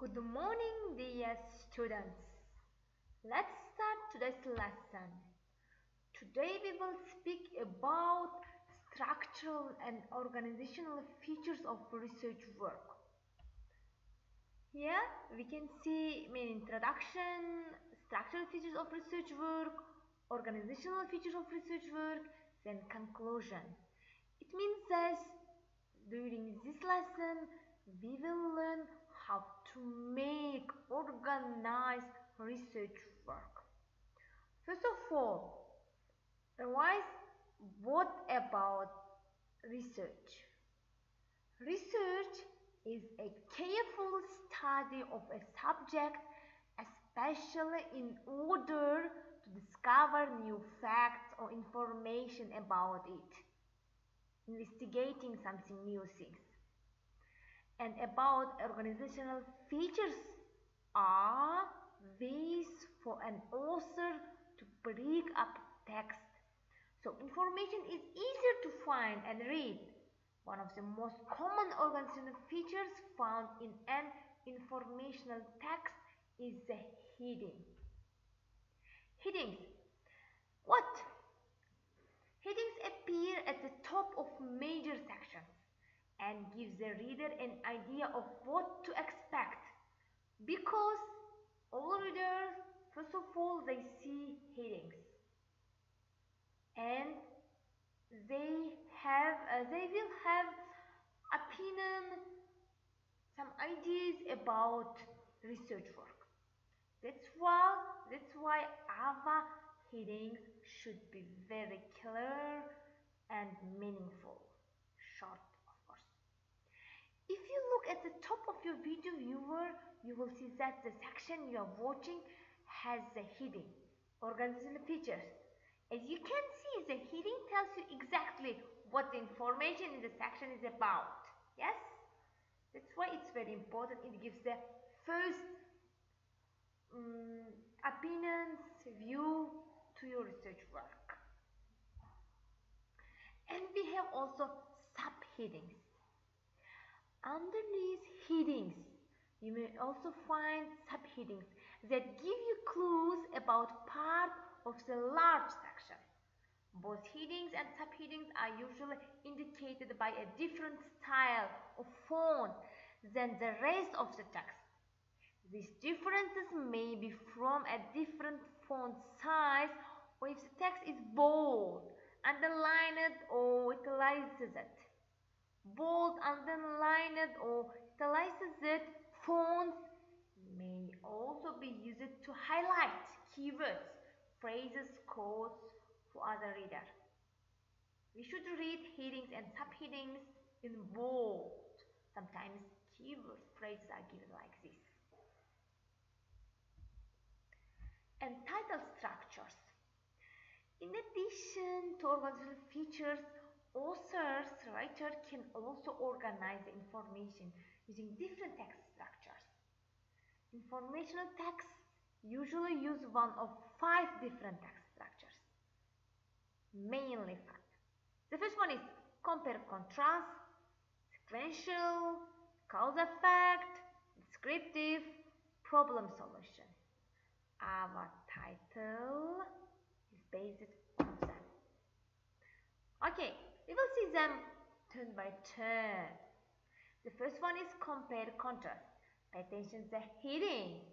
Good morning, dear students. Let's start today's lesson. Today we will speak about structural and organizational features of research work. Here we can see main introduction, structural features of research work, organizational features of research work, then conclusion. It means that during this lesson we will learn how to make organized research work. First of all, revise what about research. Research is a careful study of a subject, especially in order to discover new facts or information about it, investigating something new things. And about organizational features are ways for an author to break up text so information is easier to find and read. One of the most common organizational features found in an informational text is the heading. Headings. What? Headings appear at the top of major sections and give the reader an idea of what to expect, because all readers, first of all, they see headings and they will have opinion, some ideas about research work. That's why our headings should be very clear and meaningful, short of course. If you look at the top of your video viewer, you will see that the section you are watching has the heading, organizational features. As you can see, the heading tells you exactly what the information in the section is about. Yes? That's why it's very important. It gives the first opinions, view to your research work. And we have also subheadings. Underneath headings, you may also find subheadings that give you clues about part of the large section. Both headings and subheadings are usually indicated by a different style of font than the rest of the text. These differences may be from a different font size, or if the text is bold, underlined, or italicized. Bold, underlined, or italicized fonts may also be used to highlight keywords, phrases, quotes for other reader. We should read headings and subheadings in bold. Sometimes keyword phrases are given like this. And title structures. In addition to organizational features, authors, writers can also organize the information using different text structures. Informational texts usually use one of 5 different text structures. Mainly 5. The first one is compare contrast, sequential, cause effect, descriptive, problem solution. Our title is based on them. Okay, we will see them turn by turn. The first one is compare contrast. Pay attention to the heading.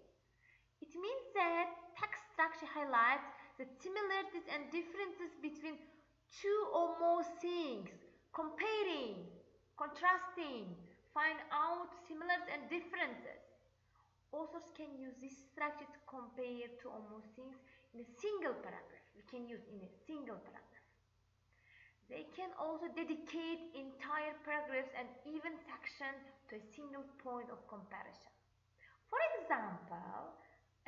It means that text structure highlights the similarities and differences between two or more things. Comparing, contrasting, find out similarities and differences. Authors can use this structure to compare two or more things in a single paragraph. We can use in a single paragraph. They can also dedicate entire paragraphs and even sections to a single point of comparison. For example,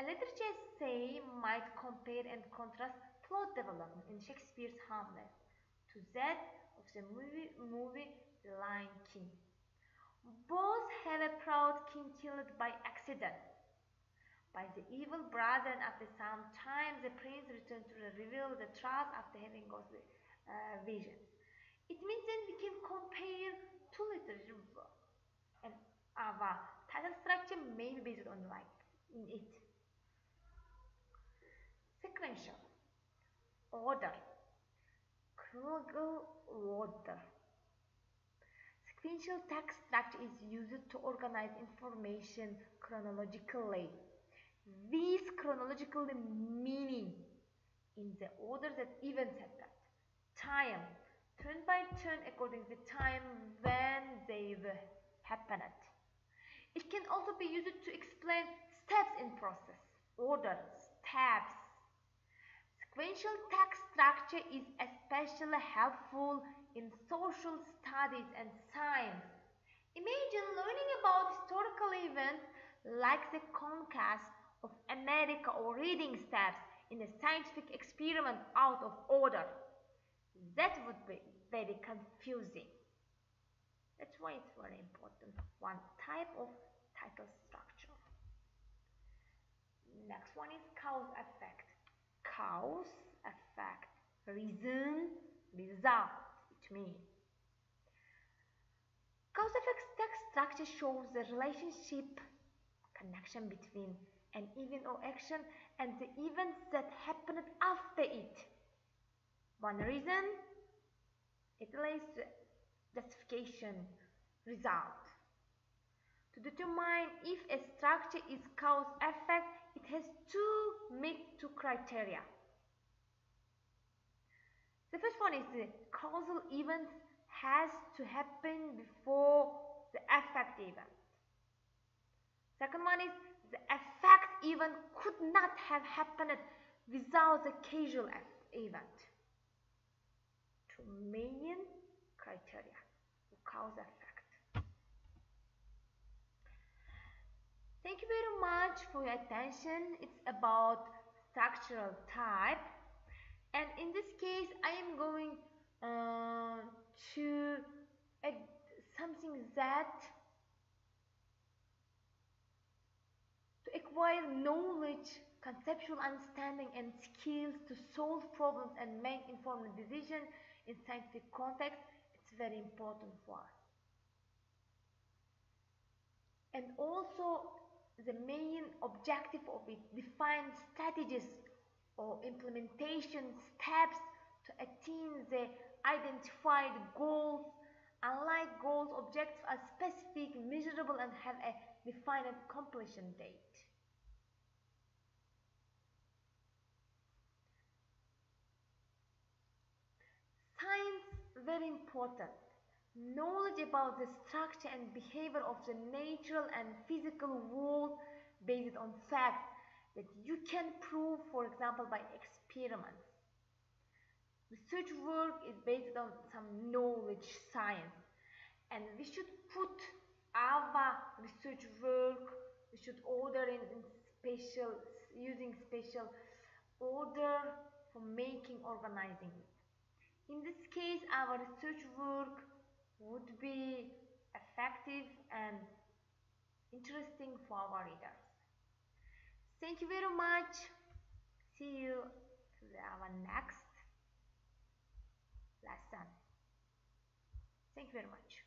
a literature essay might compare and contrast plot development in Shakespeare's Hamlet to that of the movie The Lion King. Both have a proud king killed by accident by the evil brother, and after some time the prince returned to reveal the truth after having got the visions. It means that we can compare two literature works, and our title structure may maybe based on like in it. Sequential order, chronological order. Sequential text structure is used to organize information chronologically. These chronological meaning in the order that events happen. Time, turn by turn according to the time when they happened. It can also be used to explain steps in process, order, steps. Sequential text structure is especially helpful in social studies and science. Imagine learning about historical events like the conquest of America or reading steps in a scientific experiment out of order. That would be very confusing. That's why it's very important. One type of title structure. Next one is cause effect. Cause effect. Reason, result. It means cause effect text structure shows the relationship connection between an event or action and the events that happened after it. One reason, it lays justification, result. To determine if a structure is cause effect, it has to meet two criteria. The first one is the causal event has to happen before the effect event. Second one is the effect event could not have happened without the causal event. Two main criteria for cause effect. Thank you very much for your attention. It's about structural type, and in this case I am going to add something that to acquire knowledge, conceptual understanding and skills to solve problems and make informed decisions in scientific context. It's very important for us. And also the main objective of it, define strategies or implementation steps to attain the identified goals. Unlike goals, objectives are specific, measurable and have a defined completion date. Science, very important. Knowledge about the structure and behavior of the natural and physical world based on facts that you can prove, for example, by experiments. Research work is based on some knowledge science, and we should put our research work, we should order in special, using special order for making, organizing it. In this case, our research work would be effective and interesting for our readers. Thank you very much. See you to our next lesson. Thank you very much.